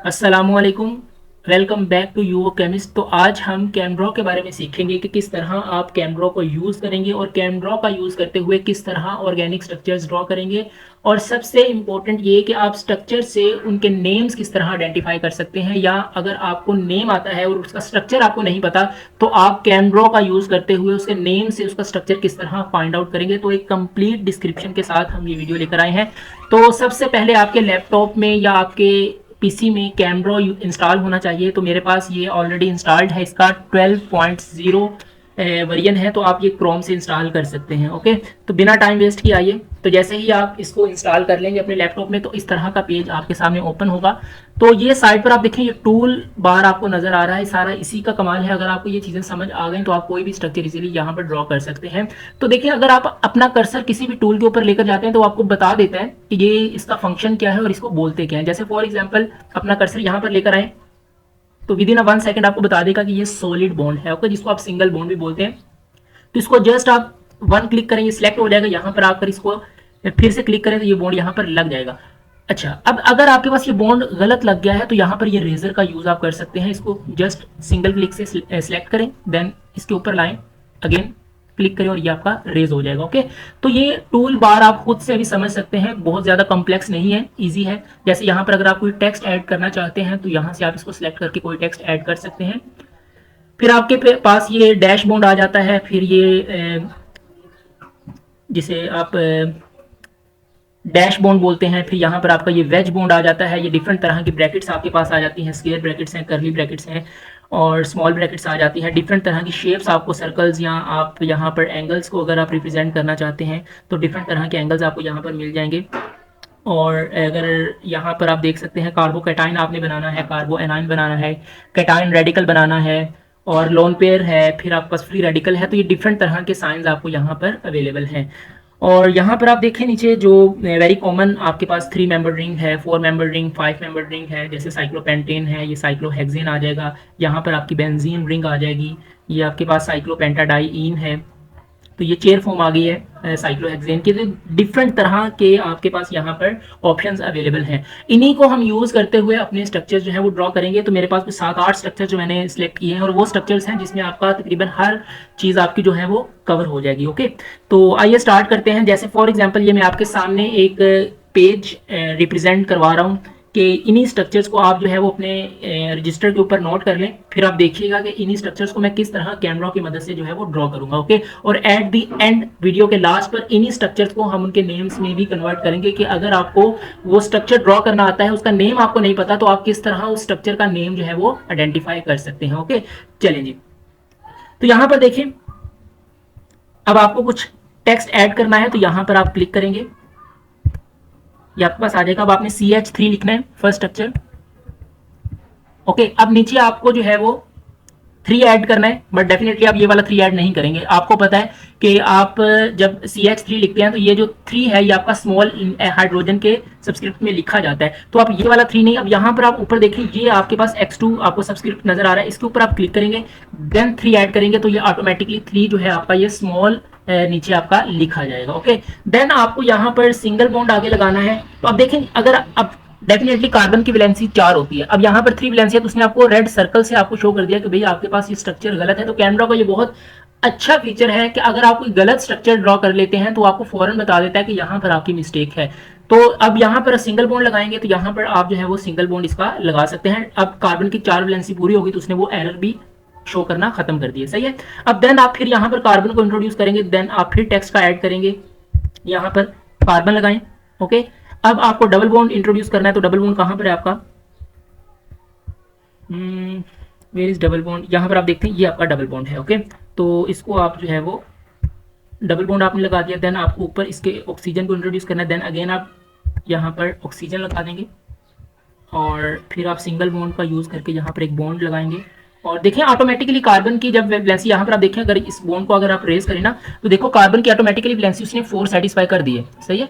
अस्सलामुअलैकुम। Welcome back to UO chemist. तो आज हम कैमड्रॉ के बारे में सीखेंगे कि किस तरह आप कैमड्रॉ को यूज़ करेंगे और कैमड्रॉ का यूज़ करते हुए किस तरह ऑर्गेनिक स्ट्रक्चर्स ड्रॉ करेंगे। और सबसे इम्पोर्टेंट ये कि आप स्ट्रक्चर से उनके नेम्स किस तरह आइडेंटिफाई कर सकते हैं, या अगर आपको नेम आता है और उसका स्ट्रक्चर आपको नहीं पता तो आप कैमड्रॉ का यूज़ करते हुए उसके नेम से उसका स्ट्रक्चर किस तरह फाइंड आउट करेंगे। तो एक कंप्लीट डिस्क्रिप्शन के साथ हम ये वीडियो लेकर आए हैं। तो सबसे पहले आपके लैपटॉप में या आपके पीसी में कैमरा इंस्टॉल होना चाहिए। तो मेरे पास ये ऑलरेडी इंस्टॉल्ड है, इसका 12.0 वर्जन है, तो आप ये क्रोम से इंस्टॉल कर सकते हैं। ओके, तो बिना टाइम वेस्ट किए आइए। तो जैसे ही आप इसको इंस्टॉल कर लेंगे अपने लैपटॉप में तो इस तरह का पेज आपके सामने ओपन होगा। तो ये साइड पर आप देखें, ये टूल बार आपको नजर आ रहा है, सारा इसी का कमाल है। अगर आपको ये चीज़ें समझ आ गई तो आप कोई भी स्ट्रक्चर इजीली यहाँ पर ड्रॉ कर सकते हैं। तो देखिए, अगर आप अपना कर्सर किसी भी टूल के ऊपर लेकर जाते हैं तो आपको बता देता है कि ये इसका फंक्शन क्या है और इसको बोलते क्या है। जैसे फॉर एग्जाम्पल अपना कर्सर यहाँ पर लेकर आए तो विद इन 1 सेकंड आपको बता देगा कि ये सॉलिड बॉन्ड है, ओके, जिसको आप सिंगल बॉन्ड भी बोलते हैं। तो इसको जस्ट आप वन क्लिक करेंगे, सिलेक्ट हो जाएगा। यहाँ पर आकर इसको फिर से क्लिक करें तो ये बॉन्ड यहाँ पर लग जाएगा। अच्छा, अब अगर आपके पास ये बॉन्ड गलत लग गया है तो यहाँ पर ये रेजर का यूज आप कर सकते हैं। इसको जस्ट सिंगल क्लिक से सिलेक्ट करें, देन इसके ऊपर लाएं, अगेन क्लिक करें और ये आपका रेज हो जाएगा। ओके, तो ये टूल बार आप खुद से भी समझ सकते हैं, बहुत ज्यादा कॉम्प्लेक्स नहीं है, इजी है। जैसे यहाँ पर अगर आप कोई टेक्स्ट ऐड करना चाहते हैं तो यहाँ से आप इसको सिलेक्ट करके कोई टेक्स्ट ऐड कर सकते हैं। फिर आपके पास ये डैश बॉन्ड आ जाता है। फिर ये जिसे आप डैश बॉन्ड बोलते हैं। फिर यहाँ पर आपका ये वेज बॉन्ड आ जाता है। ये डिफरेंट तरह की ब्रैकेट्स आपके पास आ जाती हैं, स्क्वायर ब्रैकेट्स हैं, कर्ली ब्रैकेट्स हैं और स्मॉल ब्रैकेट्स आ जाती हैं। डिफरेंट तरह की शेप्स आपको, सर्कल्स, या आप यहाँ पर एंगल्स को अगर आप रिप्रेजेंट करना चाहते हैं तो डिफरेंट तरह के एंगल्स आपको यहाँ पर मिल जाएंगे। और अगर यहाँ पर आप देख सकते हैं, कार्बो कैटाइन आपने बनाना है, कार्बो एनाइन बनाना है, कैटाइन रेडिकल बनाना है और लोन पेयर है, फिर आपके पास फ्री रेडिकल है। तो ये डिफरेंट तरह के साइंस आपको यहाँ पर अवेलेबल हैं। और यहाँ पर आप देखें नीचे जो वेरी कॉमन आपके पास 3 मेंबर रिंग है, 4 मेंबर रिंग, 5 मेंबर रिंग है। जैसे साइक्लोपेंटेन है, ये साइक्लोहेक्सेन आ जाएगा। यहाँ पर आपकी बेंजीन रिंग आ जाएगी। ये आपके पास साइक्लोपेंटाडाइइन है। तो ये चेयर फॉर्म आ गई है साइक्लोहेक्सेन की। तो डिफरेंट तरह के आपके पास यहाँ पर ऑप्शंस अवेलेबल हैं। इन्हीं को हम यूज़ करते हुए अपने स्ट्रक्चर जो है वो ड्रॉ करेंगे। तो मेरे पास कुछ 7-8 स्ट्रक्चर जो मैंने सिलेक्ट किए हैं और वो स्ट्रक्चर्स हैं जिसमें आपका तकरीबन हर चीज़ आपकी जो है वो कवर हो जाएगी। ओके, तो आइए स्टार्ट करते हैं। जैसे फॉर एग्जाम्पल ये मैं आपके सामने एक पेज रिप्रेजेंट करवा रहा हूँ कि इन्हीं स्ट्रक्चर्स को आप जो है वो अपने रजिस्टर के ऊपर नोट कर लें। फिर आप देखिएगा कि इन्हीं स्ट्रक्चर्स को मैं किस तरह कैमरा की मदद से जो है वो ड्रॉ करूंगा। ओके, और एट द एंड वीडियो के लास्ट पर इन्हीं स्ट्रक्चर्स को हम उनके नेम्स में भी कन्वर्ट करेंगे कि अगर आपको वो स्ट्रक्चर ड्रॉ करना आता है, उसका नेम आपको नहीं पता, तो आप किस तरह उस स्ट्रक्चर का नेम जो है वो आइडेंटिफाई कर सकते हैं। ओके, चलें जी। तो यहाँ पर देखें, अब आपको कुछ टेक्स्ट ऐड करना है तो यहाँ पर आप क्लिक करेंगे, ये आपके पास आ जाएगा। अब आपने CH3 लिखना है, फर्स्ट स्ट्रक्चर। ओके, अब नीचे आपको जो है वो 3 ऐड करना है, बट डेफिनेटली आप ये वाला 3 ऐड नहीं करेंगे। आपको पता है कि आप जब CH3 लिखते हैं तो ये जो 3 है ये आपका स्मॉल हाइड्रोजन के सबस्क्रिप्ट में लिखा जाता है। तो आप ये वाला 3 नहीं, अब यहाँ पर आप ऊपर देखें, ये आपके पास X2 आपको सबस्क्रिप्ट नजर आ रहा है, इसके ऊपर आप क्लिक करेंगे, देन 3 ऐड करेंगे तो ये ऑटोमेटिकली 3 जो है आपका ये स्मॉल नीचे आपका लिखा जाएगा। ओके, देन आपको यहाँ पर सिंगल बॉन्ड आगे लगाना है। तो अब देखें, अगर अब डेफिनेटली कार्बन की वैलेंसी 4 होती है, अब यहाँ पर 3 वैलेंसी है, तो उसने आपको रेड सर्कल से आपको शो कर दिया कि भाई आपके पास ये स्ट्रक्चर गलत है। तो कैमरा का ये बहुत अच्छा फीचर है कि अगर आप कोई गलत स्ट्रक्चर ड्रॉ कर लेते हैं तो आपको फौरन बता देता है कि यहाँ पर आपकी मिस्टेक है। तो अब यहाँ पर सिंगल बॉन्ड लगाएंगे तो यहाँ पर आप जो है वो सिंगल बॉन्ड इसका लगा सकते हैं। अब कार्बन की 4 वैलेंसी पूरी होगी तो उसने वो एरर भी शो करना खत्म कर दिया। सही है। अब देन आप फिर यहाँ पर कार्बन को इंट्रोड्यूस करेंगे, देन आप फिर टेक्स्ट का ऐड करेंगे, यहाँ पर कार्बन लगाएं। ओके, अब आपको डबल बॉन्ड इंट्रोड्यूस करना है। तो डबल बॉन्ड कहाँ पर है आपका, वेयर इज डबल बॉन्ड, यहाँ पर आप देखते हैं ये आपका डबल बॉन्ड है। ओके, तो इसको आप जो है वो डबल बॉन्ड आपने लगा दिया, देन आपको ऊपर इसके ऑक्सीजन को इंट्रोड्यूस करना है, देन अगेन आप यहाँ पर ऑक्सीजन लगा देंगे और फिर आप सिंगल बॉन्ड का यूज़ करके यहाँ पर एक बॉन्ड लगाएंगे। और देखें ऑटोमेटिकली कार्बन की जब वैलेंसी यहाँ पर आप देखें, अगर इस बॉन्ड को अगर आप रेज करें ना तो देखो कार्बन की ऑटोमेटिकली वैलेंसी उसने 4 सेटिस्फाई कर दी है। सही है,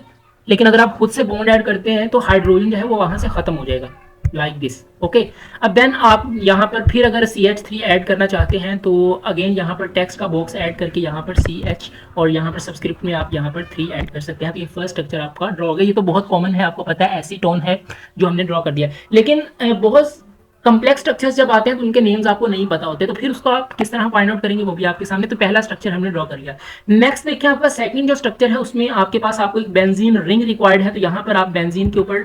लेकिन अगर आप खुद से बॉन्ड ऐड करते हैं तो हाइड्रोजन जो है वो वहाँ से खत्म हो जाएगा। Like this. ओके, अब देन आप यहाँ पर फिर अगर CH3 ऐड करना चाहते हैं तो अगेन यहाँ पर टेक्स्ट का बॉक्स ऐड करके यहाँ पर CH और यहाँ पर सबस्क्रिप्ट में आप यहाँ पर 3 ऐड कर सकते हैं। तो ये फर्स्ट स्ट्रक्चर आपका ड्रॉ हो गया। ये तो बहुत कॉमन है, आपको पता है, ऐसी टोन है जो हमने ड्रॉ कर दिया। लेकिन बहुत कम्प्लेक्स स्ट्रक्चर्स जब आते हैं तो उनके नेम्स आपको नहीं पता होते, तो फिर उसको आप किस तरह फाइंड आउट करेंगे वो भी आपके सामने। तो पहला स्ट्रक्चर हमने ड्रॉ कर लिया। नेक्स्ट देखिए आपका सेकंड जो स्ट्रक्चर है उसमें आपके पास आपको एक बेंजीन रिंग रिक्वायर्ड है। तो यहाँ पर आप बेंजीन के ऊपर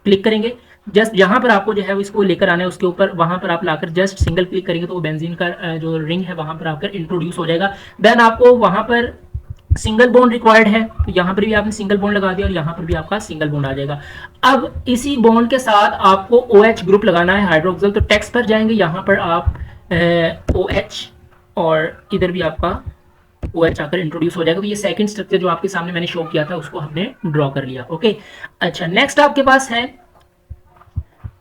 क्लिक करेंगे, जस्ट जहां पर आपको जो है इसको लेकर आना है उसके ऊपर, वहां पर आप लाकर जस्ट सिंगल क्लिक करेंगे तो वो बेंजीन का जो रिंग है वहां पर आकर इंट्रोड्यूस हो जाएगा। देन आपको वहां पर सिंगल बॉन्ड रिक्वायर्ड है, तो यहाँ पर भी आपने सिंगल बॉन्ड लगा दिया और यहाँ पर भी आपका सिंगल बॉन्ड आ जाएगा। अब इसी बॉन्ड के साथ आपको OH ग्रुप लगाना है, हाइड्रोक्सिल। तो टेक्स्ट पर जाएंगे, यहाँ पर आप OH और इधर भी आपका OH आकर इंट्रोड्यूस हो जाएगा। तो ये सेकंड स्ट्रक्चर जो आपके सामने मैंने शो किया था उसको हमने ड्रॉ कर लिया। ओके, अच्छा, नेक्स्ट आपके पास है,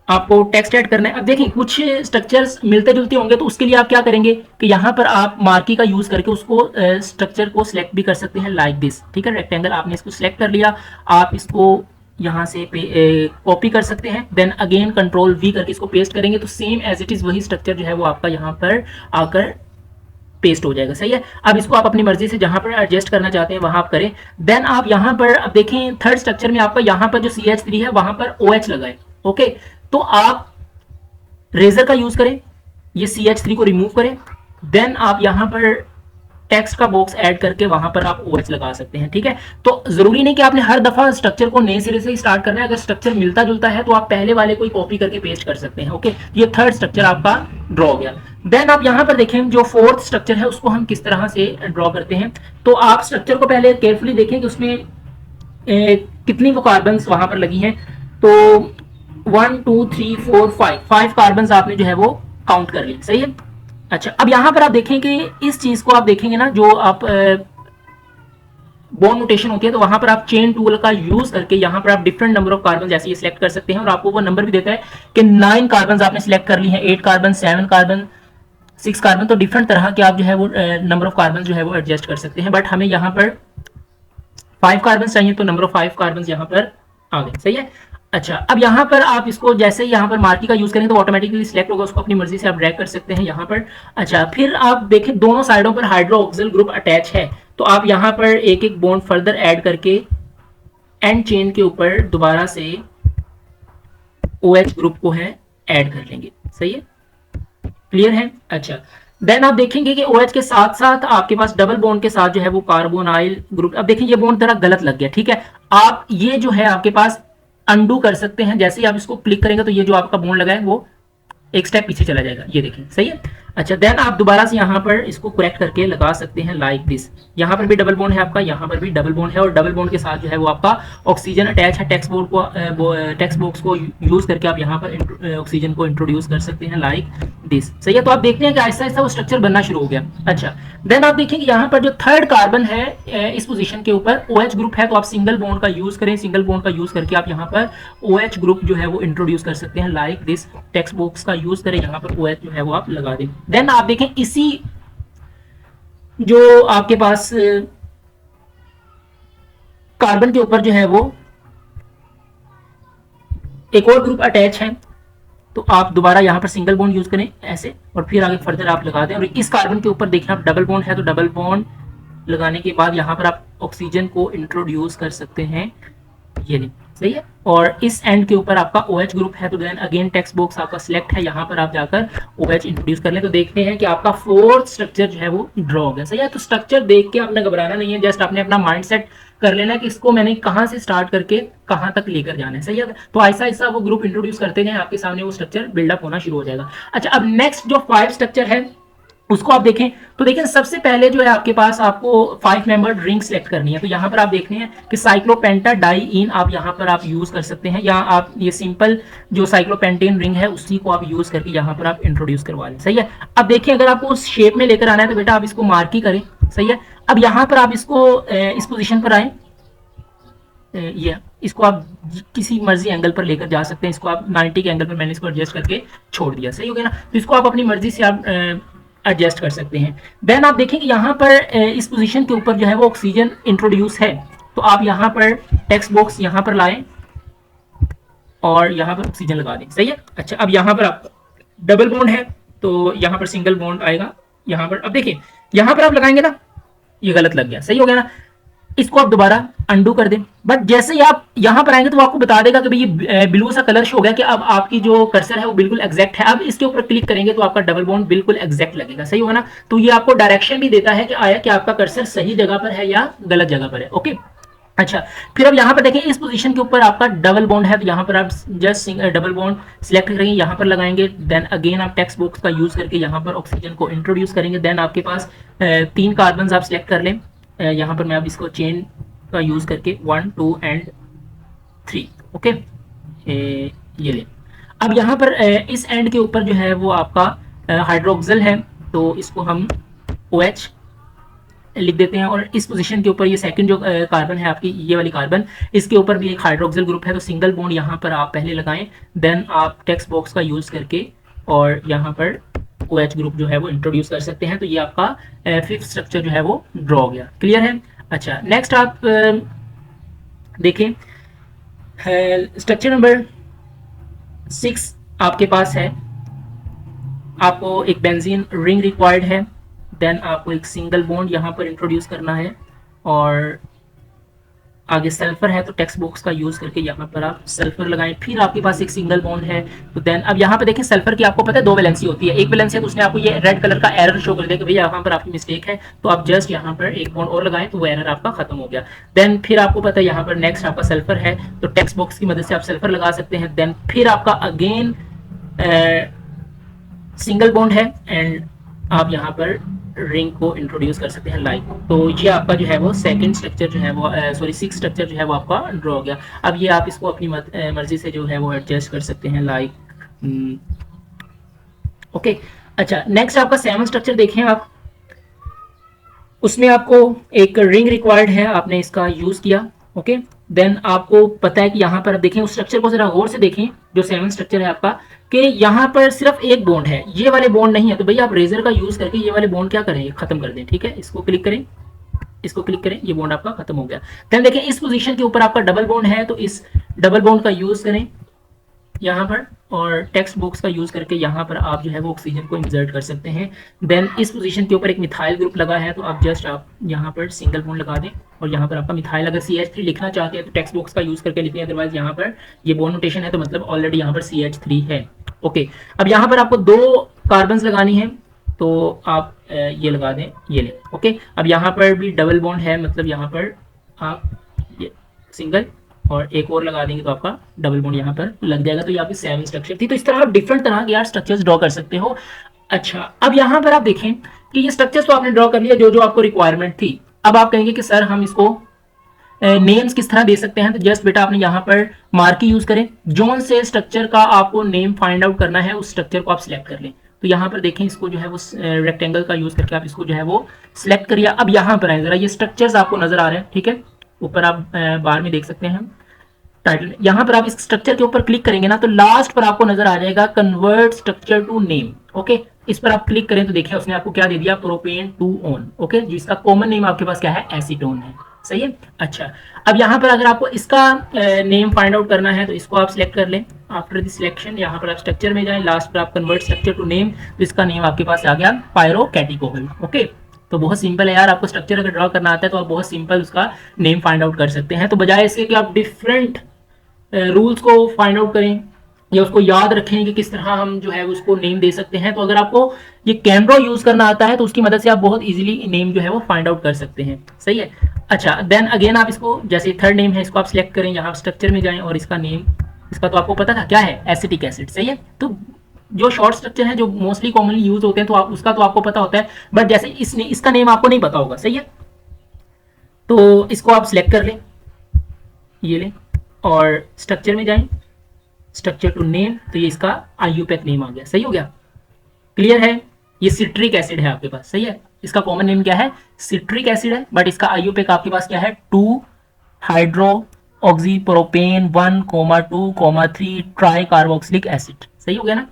आपको टेक्स्ट ऐड करना है। अब देखिए कुछ स्ट्रक्चर्स मिलते जुलते होंगे, तो उसके लिए आप क्या करेंगे कि यहाँ पर आप मार्की का यूज करके उसको स्ट्रक्चर को सिलेक्ट भी कर सकते हैं लाइक दिस। ठीक है, रेक्टेंगल आपने इसको सिलेक्ट कर लिया, आप इसको यहाँ से कॉपी कर सकते हैं। देन अगेन कंट्रोल V करके इसको पेस्ट करेंगे तो सेम एज इट इज वही स्ट्रक्चर जो है वो आपका यहाँ पर आकर पेस्ट हो जाएगा। सही है, अब इसको आप अपनी मर्जी से जहां पर एडजस्ट करना चाहते हैं वहां आप करें। देन आप यहां पर अब देखें थर्ड स्ट्रक्चर में आपका यहां पर जो CH3 है वहां पर OH लगाए। ओके, तो आप रेजर का यूज करें, ये CH3 को रिमूव करें, देन आप यहां पर टेक्स्ट का बॉक्स ऐड करके वहां पर आप OH लगा सकते हैं। ठीक है, तो जरूरी नहीं कि आपने हर दफा स्ट्रक्चर को नए सिरे से ही स्टार्ट करना है। अगर स्ट्रक्चर मिलता जुलता है तो आप पहले वाले को ही कॉपी करके पेस्ट कर सकते हैं। ओके, ये थर्ड स्ट्रक्चर आपका ड्रॉ हो गया। देन आप यहां पर देखें जो फोर्थ स्ट्रक्चर है उसको हम किस तरह से ड्रॉ करते हैं। तो आप स्ट्रक्चर को पहले केयरफुली देखें कि उसमें कितनी वो कार्बन वहां पर लगी हैं। तो 1 2 3 4 5 कार्बन आपने जो है वो काउंट कर लिए। सही है, अच्छा, अब यहां पर आप देखें कि इस चीज को आप देखेंगे ना, जो आप बॉन्ड नोटेशन होती है, तो वहां पर आप चेन टूल का यूज करके यहां पर आप डिफरेंट नंबर ऑफ कार्बन जैसे ये सिलेक्ट कर सकते हैं और आपको वो नंबर भी देता है कि 9 कार्बन आपने सिलेक्ट कर ली हैं, 8 कार्बन, 7 कार्बन, 6 कार्बन। तो डिफरेंट तरह के आप जो है वो नंबर ऑफ कार्बन जो है वो एडजस्ट कर सकते हैं। बट हमें यहाँ पर 5 कार्बन चाहिए तो नंबर ऑफ 5 कार्बन यहाँ पर आ गए। सही है, अच्छा, अब यहाँ पर आप इसको जैसे यहाँ पर मार्की का यूज करेंगे तो ऑटोमेटिकली सिलेक्ट होगा, उसको अपनी मर्जी से आप ड्रैग कर सकते हैं यहाँ पर। अच्छा, फिर आप देखें दोनों साइडों पर हाइड्रोक्सिल ग्रुप अटैच है, तो आप यहाँ पर एक एक बॉन्ड फर्दर ऐड करके एंड चेन के ऊपर दोबारा से OH ग्रुप को है ऐड कर लेंगे। सही है, क्लियर है, अच्छा। देन आप देखेंगे कि OH के साथ साथ आपके पास डबल बॉन्ड के साथ जो है वो कार्बोनाइल ग्रुप। अब देखिए ये बॉन्ड जरा गलत लग गया। ठीक है, आप ये जो है आपके पास अनडू कर सकते हैं, जैसे ही आप इसको क्लिक करेंगे तो ये जो आपका बॉन्ड लगा है वो एक स्टेप पीछे चला जाएगा, ये देखिए। सही है, अच्छा, देन आप दोबारा से यहाँ पर इसको करेक्ट करके लगा सकते हैं लाइक दिस। यहाँ पर भी डबल बॉन्ड है आपका, यहाँ पर भी डबल बॉन्ड है और डबल बॉन्ड के साथ जो है वो आपका ऑक्सीजन अटैच है। टेक्स्ट बॉक्स को यूज करके आप यहाँ पर ऑक्सीजन को इंट्रोड्यूस कर सकते हैं लाइक दिस। सही है, तो आप देखते हैं कि आहिस्ता आहिस्ता वो स्ट्रक्चर बनना शुरू हो गया। अच्छा, देन आप देखेंगे यहाँ पर जो थर्ड कार्बन है इस पोजीशन के ऊपर OH ग्रुप है, तो आप सिंगल बॉन्ड का यूज करें। सिंगल बॉन्ड का यूज करके आप यहाँ पर OH ग्रुप जो है वो इंट्रोड्यूस कर सकते हैं लाइक दिस। टेक्स्ट बॉक्स का यूज करें, यहाँ पर OH जो है वो आप लगा दें। देन आप देखें इसी जो आपके पास कार्बन के ऊपर जो है वो एक और ग्रुप अटैच है, तो आप दोबारा यहाँ पर सिंगल बॉन्ड यूज करें ऐसे और फिर आगे फर्दर आप लगा दें। और इस कार्बन के ऊपर देखें आप डबल बॉन्ड है, तो डबल बॉन्ड लगाने के बाद यहाँ पर आप ऑक्सीजन को इंट्रोड्यूस कर सकते हैं, ये नहीं। सही है, और इस एंड के ऊपर आपका OH ग्रुप है, तो देन अगेन टेक्स्ट बॉक्स आपका सिलेक्ट है, यहाँ पर आप जाकर OH इंट्रोड्यूस कर लें। तो देखते हैं कि आपका फोर्थ स्ट्रक्चर जो है वो ड्रॉ हो गया। सही है, तो स्ट्रक्चर देख के आपने घबराना नहीं है, जस्ट आपने अपना माइंड सेट कर लेना कि इसको मैंने कहाँ से स्टार्ट करके कहाँ तक लेकर जाना है। सही है, तो ऐसा ऐसा वो ग्रुप इंट्रोड्यूस करते जाएं, आपके सामने वो स्ट्रक्चर बिल्डअप होना शुरू हो जाएगा। अच्छा, अब नेक्स्ट जो 5 स्ट्रक्चर है उसको आप देखें, तो देखें सबसे पहले जो है आपके पास आपको 5 मेंबर्ड रिंग सेलेक्ट करनी है। तो यहाँ पर आप देखते हैं कि साइक्लोपेंटा डाइईन आप यहाँ पर आप यूज कर सकते हैं, या आप ये सिंपल जो साइक्लोपेंटेन रिंग है उसी को आप यूज करके यहाँ पर आप इंट्रोड्यूस करवा लें। सही है, अब देखिए अगर आपको उस शेप में लेकर आना है तो बेटा आप इसको मार्की करें। सही है, अब यहाँ पर आप इसको इस पोजिशन पर आए, ये इसको आप किसी मर्जी एंगल पर लेकर जा सकते हैं। इसको आप 90 के एंगल पर मैंने इसको एडजस्ट करके छोड़ दिया। सही हो गया ना, तो इसको आप अपनी मर्जी से आप एडजस्ट कर सकते हैं। देन आप देखेंगे यहाँ पर इस पोजीशन के ऊपर जो है वो ऑक्सीजन इंट्रोड्यूस है, तो आप यहाँ पर टेक्स्ट बॉक्स यहाँ पर लाएं और यहाँ पर ऑक्सीजन लगा दें, सही है। अच्छा, अब यहाँ पर आप डबल बॉन्ड है तो यहाँ पर सिंगल बॉन्ड आएगा यहाँ पर। अब देखिए यहाँ पर आप लगाएंगे ना, ये गलत लग गया, सही हो गया ना, इसको आप दोबारा अंडू कर दें। बट जैसे ही आप यहां पर आएंगे तो वो आपको बता देगा कि भाई ये ब्लू सा कलर शो हो गया कि अब आपकी जो कर्सर है वो बिल्कुल एग्जैक्ट है। अब इसके ऊपर क्लिक करेंगे तो आपका डबल बॉन्ड बिल्कुल एग्जैक्ट लगेगा, सही होगा ना। तो ये आपको डायरेक्शन भी देता है कि आया कि आपका कर्सर सही जगह पर है या गलत जगह पर है। ओके, अच्छा, फिर अब यहाँ पर देखें इस पोजीशन के ऊपर आपका डबल बॉन्ड है तो यहाँ पर आप जस्ट डबल बॉन्ड सिलेक्ट करेंगे, यहाँ पर लगाएंगे। देन अगेन आप टेक्स्ट बॉक्स का यूज करके यहाँ पर ऑक्सीजन को इंट्रोड्यूस करेंगे। देन आपके पास 3 कार्बन आप सिलेक्ट कर लें। यहाँ पर मैं अब इसको चेन का यूज करके 1 2 एंड 3, ओके, ये ले। अब यहाँ पर इस एंड के ऊपर जो है वो आपका हाइड्रोक्सिल है तो इसको हम OH लिख देते हैं। और इस पोजीशन के ऊपर ये सेकंड जो कार्बन है आपकी, ये वाली कार्बन, इसके ऊपर भी एक हाइड्रोक्सिल ग्रुप है तो सिंगल बॉन्ड यहाँ पर आप पहले लगाएं। देन आप टेक्स्ट बॉक्स का यूज करके और यहाँ पर OH ग्रुप जो है वो इंट्रोड्यूस कर सकते हैं। तो ये आपका 5th स्ट्रक्चर जो है वो ड्रॉ हो गया, क्लियर है। अच्छा, नेक्स्ट आप देखें स्ट्रक्चर नंबर 6 आपके पास है। आपको एक बेंजीन रिंग रिक्वायर्ड है। देन आपको एक सिंगल बॉन्ड यहाँ पर इंट्रोड्यूस करना है और आगे सल्फर है तो टेक्स्ट बॉक्स का यूज करके यहाँ पर आप सल्फर लगाएं। फिर आपके पास एक सिंगल बॉन्ड है तो देन अब यहाँ पे देखें सल्फर की आपको पता है 2 वैलेंसी होती है। एक वैलेंसी है तो उसने आपको ये रेड कलर का एरर शो कर दिया कि भैया यहाँ पर आपकी मिस्टेक है, तो आप जस्ट यहाँ पर एक बॉन्ड और लगाएं तो वो एरर आपका खत्म हो गया। देन फिर आपको पता है यहाँ पर नेक्स्ट आपका सल्फर है तो टेक्स्ट बॉक्स की मदद से आप सल्फर लगा सकते हैं। देन फिर आपका अगेन सिंगल बॉन्ड है एंड आप यहाँ पर रिंग को इंट्रोड्यूस कर सकते हैं लाइक। तो ये आपका जो है वो सेकंड स्ट्रक्चर जो है वो सॉरी 6 स्ट्रक्चर जो है वो आपका ड्रॉ हो गया। अब ये आप इसको अपनी मर्जी से जो है वो एडजस्ट कर सकते हैं लाइक, ओके। अच्छा, नेक्स्ट आपका 7 स्ट्रक्चर देखें आप, उसमें आपको एक रिंग रिक्वायर्ड है, आपने इसका यूज किया, ओके। देन आपको पता है कि यहाँ पर देखें उस स्ट्रक्चर को जरा गौर से देखें जो 7 स्ट्रक्चर है आपका, कि यहाँ पर सिर्फ एक बॉन्ड है, ये वाले बॉन्ड नहीं है। तो भैया आप रेजर का यूज करके ये वाले बॉन्ड क्या करें, खत्म कर दें, ठीक है। इसको क्लिक करें, इसको क्लिक करें, ये बॉन्ड आपका खत्म हो गया। देन देखें इस पोजीशन के ऊपर आपका डबल बॉन्ड है तो इस डबल बॉन्ड का यूज करें यहाँ पर और टेक्स्ट बॉक्स का यूज करके यहाँ पर आप जो है वो ऑक्सीजन को इंसर्ट कर सकते हैं। देन इस पोजीशन के ऊपर एक मिथाइल ग्रुप लगा है तो आप जस्ट आप यहाँ पर सिंगल बॉन्ड लगा दें और यहाँ पर आपका मिथाइल, अगर CH3 लिखना चाहते हैं तो टेक्स्ट बॉक्स का यूज करके लिखें, अदरवाइज यहाँ पर ये बॉन्ड नोटेशन है तो मतलब ऑलरेडी यहाँ पर CH3 है, ओके। अब यहाँ पर आपको 2 कार्बन लगानी है तो आप ये लगा दें, ये ले, ओके। अब यहाँ पर भी डबल बॉन्ड है, मतलब यहाँ पर आप ये सिंगल और एक और लगा देंगे तो आपका डबल बॉन्ड यहाँ पर लग जाएगा। तो ये आपकी 7 स्ट्रक्चर थी। तो इस तरह आप डिफरेंट तरह के यार स्ट्रक्चर्स ड्रॉ कर सकते हो। अच्छा, अब यहाँ पर आप देखें कि ये स्ट्रक्चर्स तो आपने ड्रॉ कर लिया जो जो आपको रिक्वायरमेंट थी। अब आप कहेंगे कि सर हम इसको नेम्स किस तरह दे सकते हैं, तो जस्ट बेटा आपने यहाँ पर मार्की यूज करें, जोन से स्ट्रक्चर का आपको नेम फाइंड आउट करना है उस स्ट्रक्चर को आप सिलेक्ट कर लें। तो यहाँ पर देखें इसको जो है वो रेक्टेंगल का यूज करके आप इसको जो है वो सिलेक्ट करिए। अब यहाँ पर आए जरा, ये स्ट्रक्चर्स आपको नजर आ रहे हैं, ठीक है, ऊपर आप बार में देख सकते हैं टाइटल। यहाँ पर आप इस स्ट्रक्चर के ऊपर क्लिक करेंगे ना तो लास्ट पर आपको नजर आ जाएगा convert structure to name, okay. इस पर आप क्लिक करें तो देखिए उसने आपको क्या दे दिया, प्रोपेन 2 ऑन, ओके, जिसका कॉमन नेम आपके पास क्या है, एसीटोन है, सही है। अच्छा, अब यहाँ पर अगर आपको इसका नेम फाइंड आउट करना है तो इसको आप सिलेक्ट कर लें। आफ्टर द सिलेक्शन यहाँ पर आप स्ट्रक्चर में जाएं, लास्ट पर आप कन्वर्ट स्ट्रक्चर टू नेम, तो इसका नेम आपके पास आ गया पायरोकैटिकोल, ओके। तो बहुत सिंपल है यार, आपको स्ट्रक्चर अगर ड्रॉ करना आता है तो आप बहुत सिंपल उसका नेम फाइंड आउट कर सकते हैं। तो बजाय इसके कि आप डिफरेंट रूल्स को फाइंड आउट करें या उसको याद रखें कि किस तरह हम जो है उसको नेम दे सकते हैं, तो अगर आपको ये कैमरा यूज करना आता है तो उसकी मदद से आप बहुत इजीली नेम जो है वो फाइंड आउट कर सकते हैं, सही है। अच्छा, देन अगेन आप इसको, जैसे थर्ड नेम है इसको आप सिलेक्ट करें, यहाँ स्ट्रक्चर में जाएं और इसका नेम, इसका तो आपको पता था क्या है, एसिटिक एसिड, सही है। तो जो शॉर्ट स्ट्रक्चर है जो मोस्टली कॉमनली यूज होते हैं तो आप उसका तो आपको पता होता है, बट जैसे इसका नेम आपको नहीं पता होगा, सही है। तो इसको आप सिलेक्ट कर लें, ये लें और स्ट्रक्चर में जाएं, स्ट्रक्चर टू नेम, तो ये इसका आईयूपैक नेम आ गया, सही हो गया, क्लियर है। ये सिट्रिक एसिड है आपके पास, सही है। इसका कॉमन नेम क्या है, सिट्रिक एसिड है, बट इसका आईयूपैक आपके पास क्या है, 2 hydro oxy propane 1,2,3 try carboxylic acid, सही हो गया ना।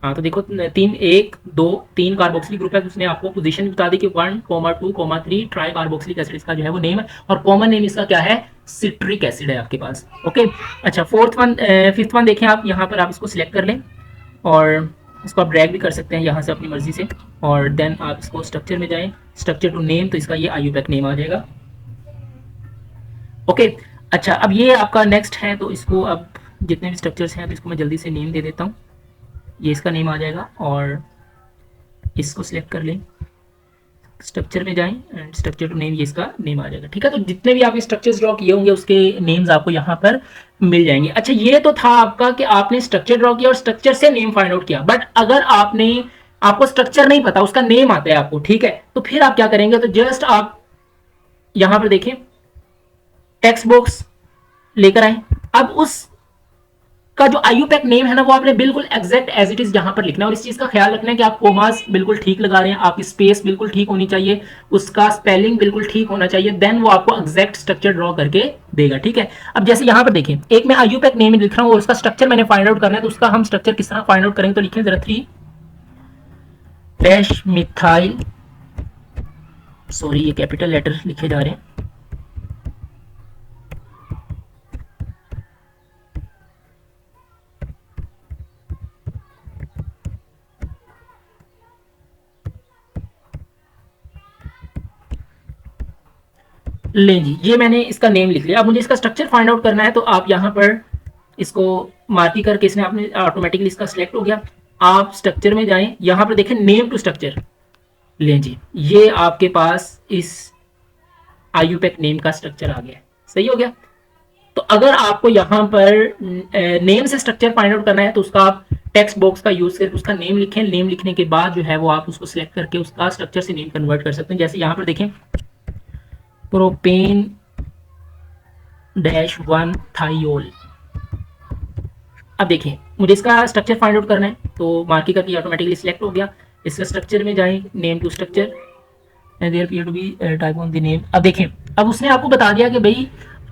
हाँ तो देखो, तीन, एक दो तीन कार्बोक्सिलिक ग्रुप है, तो उसने आपको पोजीशन बता दी कि 1,2,3 ट्राई कार्बोक्सिलिक एसिड इसका जो है वो नेम है, और कॉमन नेम इसका क्या है, सिट्रिक एसिड है आपके पास। ओके, अच्छा फिफ्थ वन देखें आप, यहाँ पर आप इसको सिलेक्ट कर लें और इसको आप ड्रैग भी कर सकते हैं यहाँ से अपनी मर्जी से, और देन आप इसको स्ट्रक्चर में जाएं, स्ट्रक्चर टू नेम, तो इसका ये आईयूपैक नेम आ जाएगा। ओके, अच्छा अब ये आपका नेक्स्ट है, तो इसको अब जितने भी स्ट्रक्चर्स हैं तो इसको मैं जल्दी से नेम दे देता हूँ। ये इसका नेम आ जाएगा, और इसको सिलेक्ट कर लें, स्ट्रक्चर में जाएं एंड स्ट्रक्चर टू नेम, ये इसका नेम आ जाएगा। ठीक है, तो जितने भी आपने स्ट्रक्चर्स ड्रॉ किए होंगे उसके नेम्स आपको यहाँ पर मिल जाएंगे। अच्छा, ये तो था आपका कि आपने स्ट्रक्चर ड्रॉ किया और स्ट्रक्चर से नेम फाइंड आउट किया, बट अगर आपको स्ट्रक्चर नहीं पता, उसका नेम आता है आपको, ठीक है, तो फिर आप क्या करेंगे, तो जस्ट आप यहाँ पर देखें, टेक्स्ट बॉक्स लेकर आए, अब उस का जो आईयूपैक नेम है ना, वो आपने बिल्कुल एग्जैक्ट एज इट इज यहाँ पर लिखना है, और इस चीज का ख्याल रखना है कि आप कोमास बिल्कुल ठीक लगा रहे हैं, आपकी स्पेस बिल्कुल ठीक होनी चाहिए, उसका स्पेलिंग बिल्कुल ठीक होना चाहिए, देन वो आपको एग्जैक्ट स्ट्रक्चर ड्रॉ करके देगा। ठीक है, अब जैसे यहाँ पर देखें, एक मैं आईयूपैक नेम लिख रहा हूँ और उसका स्ट्रक्चर मैंने फाइंड आउट करना है, तो उसका हम स्ट्रक्चर किस तरह फाइंड आउट करेंगे, तो लिखें जरा 3-मिथाइल, सॉरी ये कैपिटल लेटर लिखे जा रहे हैं, लें जी, ये मैंने इसका नेम लिख लिया। अब मुझे इसका स्ट्रक्चर फाइंड आउट करना है, तो आप यहाँ पर इसको मार्की करके, इसने आपने ऑटोमेटिकली इसका सिलेक्ट हो गया, आप स्ट्रक्चर में जाएं, यहाँ पर देखें नेम टू स्ट्रक्चर, लें जी, ये आपके पास इस आईयूपैक नेम का स्ट्रक्चर आ गया। सही हो गया। तो अगर आपको यहाँ पर नेम से स्ट्रक्चर फाइंड आउट करना है, तो उसका आप टेक्स्ट बॉक्स का यूज करके उसका नेम लिखें, नेम लिखने के बाद जो है वो आप उसको सिलेक्ट करके उसका स्ट्रक्चर से नेम कन्वर्ट कर सकते हैं। जैसे यहाँ पर देखें, प्रोपेन -1 थाइयोल। अब देखिए, मुझे इसका स्ट्रक्चर फाइंड आउट करना है, तो मार्की करके ऑटोमेटिकली सिलेक्ट हो गया। इसका स्ट्रक्चर में जाएं, name to structure, and there appear to be type on the name. अब देखें, अब उसने आपको बता दिया कि भाई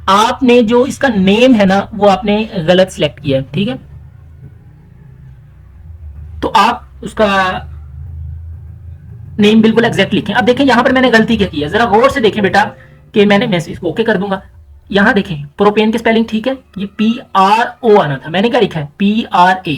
आपने जो इसका नेम है ना, वो आपने गलत सिलेक्ट किया है। ठीक है, तो आप उसका नेम बिल्कुल एग्जैक्ट लिखें। अब देखें यहाँ पर मैंने गलती क्या की है, जरा गौर से देखें बेटा, कि मैं इसको ओके कर दूंगा। यहाँ देखें, प्रोपेन की स्पेलिंग ठीक है, ये PRO आना था, मैंने क्या लिखा है, PRA।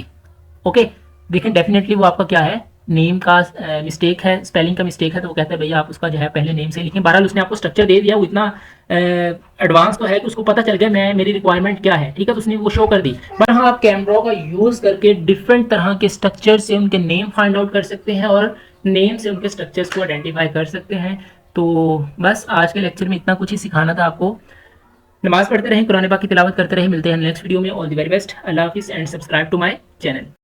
ओके, देखें डेफिनेटली वो आपका क्या है, नेम का मिस्टेक है, स्पेलिंग का मिस्टेक है, तो वो कहता है भैया आप उसका जो है पहले नेम से लिखें। बहरहाल उसने आपको स्ट्रक्चर दे दिया, वो इतना एडवांस तो है कि उसको पता चल गया मैं मेरी रिक्वायरमेंट क्या है। ठीक है, तो उसने वो शो कर दी। बट हाँ, आप कैमरा का यूज करके डिफरेंट तरह के स्ट्रक्चर से उनके नेम फाइंड आउट कर सकते हैं और नेम से उनके स्ट्रक्चर्स को आइडेंटिफाई कर सकते हैं। तो बस आज के लेक्चर में इतना कुछ ही सिखाना था आपको। नमाज पढ़ते रहें, कुरान पाक की तिलावत करते रहें। मिलते हैं नेक्स्ट वीडियो में। All the very best. अल्लाह हाफिज़ and subscribe to my channel.